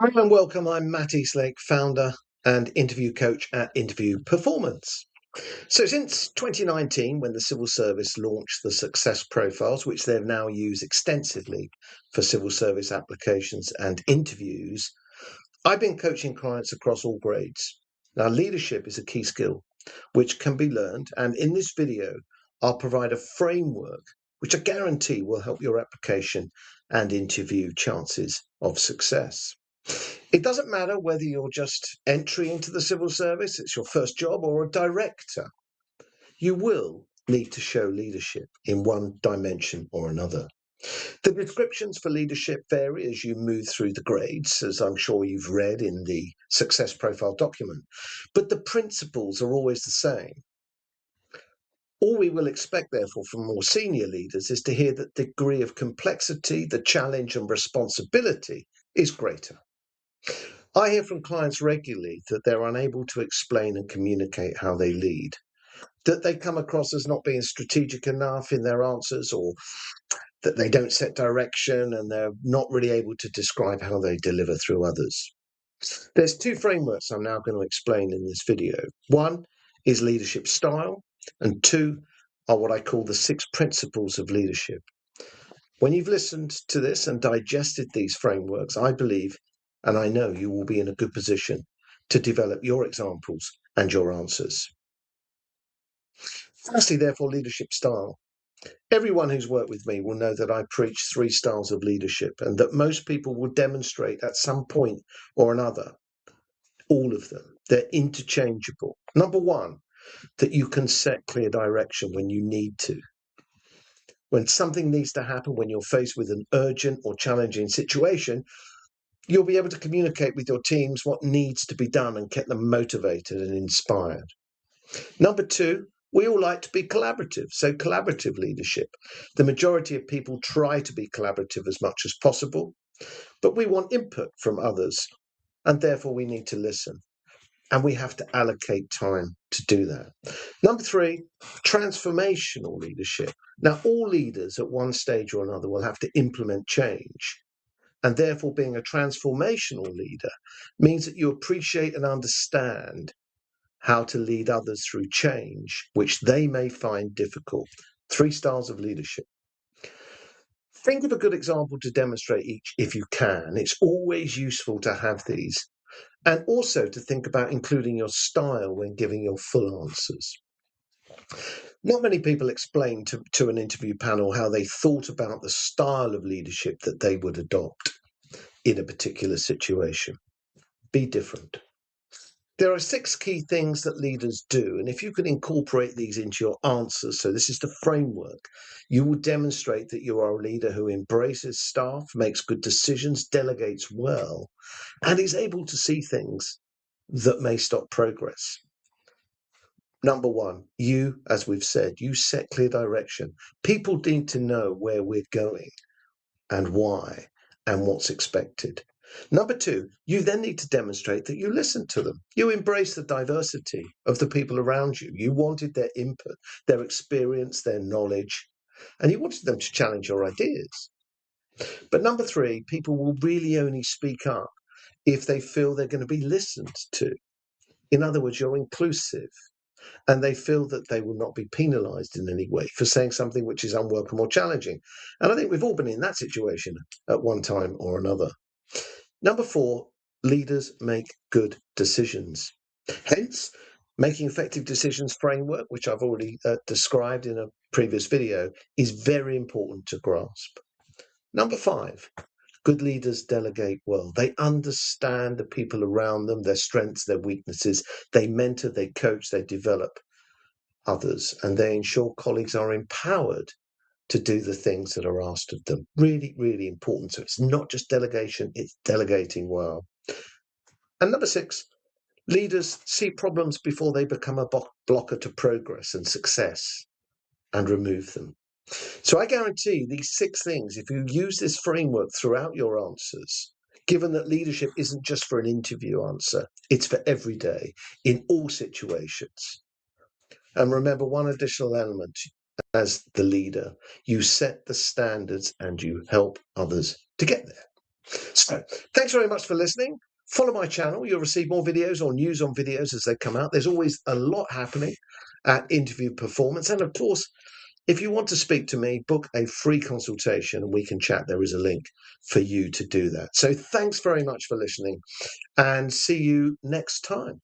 Hi and welcome. I'm Matt Eastlake, founder and interview coach at Interview Performance. So, since 2019, when the civil service launched the success profiles, which they've now used extensively for civil service applications and interviews, I've been coaching clients across all grades. Now, leadership is a key skill which can be learned, and in this video, I'll provide a framework which I guarantee will help your application and interview chances of success. It doesn't matter whether you're just entry into the civil service, it's your first job, or a director. You will need to show leadership in one dimension or another. The descriptions for leadership vary as you move through the grades, as I'm sure you've read in the success profile document, but the principles are always the same. All we will expect, therefore, from more senior leaders is to hear that the degree of complexity, the challenge and responsibility is greater. I hear from clients regularly that they're unable to explain and communicate how they lead, that they come across as not being strategic enough in their answers, or that they don't set direction and they're not really able to describe how they deliver through others. There's two frameworks I'm now going to explain in this video. One is leadership style, and two are what I call the 6 principles of leadership. When you've listened to this and digested these frameworks, I believe and I know you will be in a good position to develop your examples and your answers. Firstly, therefore, leadership style. Everyone who's worked with me will know that I preach 3 styles of leadership and that most people will demonstrate at some point or another, all of them. They're interchangeable. Number 1, that you can set clear direction when you need to. When something needs to happen, when you're faced with an urgent or challenging situation, you'll be able to communicate with your teams what needs to be done and get them motivated and inspired. Number 2, we all like to be collaborative, so collaborative leadership. The majority of people try to be collaborative as much as possible, but we want input from others, and therefore we need to listen. And we have to allocate time to do that. Number 3, transformational leadership. Now, all leaders at one stage or another will have to implement change. And therefore, being a transformational leader means that you appreciate and understand how to lead others through change, which they may find difficult. 3 styles of leadership. Think of a good example to demonstrate each if you can. It's always useful to have these. And also to think about including your style when giving your full answers. Not many people explain to an interview panel how they thought about the style of leadership that they would adopt in a particular situation. Be different. There are 6 key things that leaders do, and if you can incorporate these into your answers, so this is the framework, you will demonstrate that you are a leader who embraces staff, makes good decisions, delegates well, and is able to see things that may stop progress. Number 1, you, as we've said, you set clear direction. People need to know where we're going and why and what's expected. Number 2, you then need to demonstrate that you listen to them. You embrace the diversity of the people around you. You wanted their input, their experience, their knowledge, and you wanted them to challenge your ideas. But number 3, people will really only speak up if they feel they're going to be listened to. In other words, you're inclusive and they feel that they will not be penalised in any way for saying something which is unwelcome or challenging. And I think we've all been in that situation at one time or another. Number 4, leaders make good decisions. Hence, making effective decisions framework, which I've already described in a previous video, is very important to grasp. Number 5, good leaders delegate well. They understand the people around them, their strengths, their weaknesses. They mentor, they coach, they develop others, and they ensure colleagues are empowered to do the things that are asked of them. Really, really important. So it's not just delegation, it's delegating well. And number 6, leaders see problems before they become a blocker to progress and success and remove them. So I guarantee these 6 things, if you use this framework throughout your answers, given that leadership isn't just for an interview answer, it's for every day, in all situations. And remember one additional element: as the leader, you set the standards and you help others to get there. So thanks very much for listening. Follow my channel. You'll receive more videos or news on videos as they come out. There's always a lot happening at Interview Performance. And of course, if you want to speak to me, book a free consultation and we can chat. There is a link for you to do that. So thanks very much for listening and see you next time.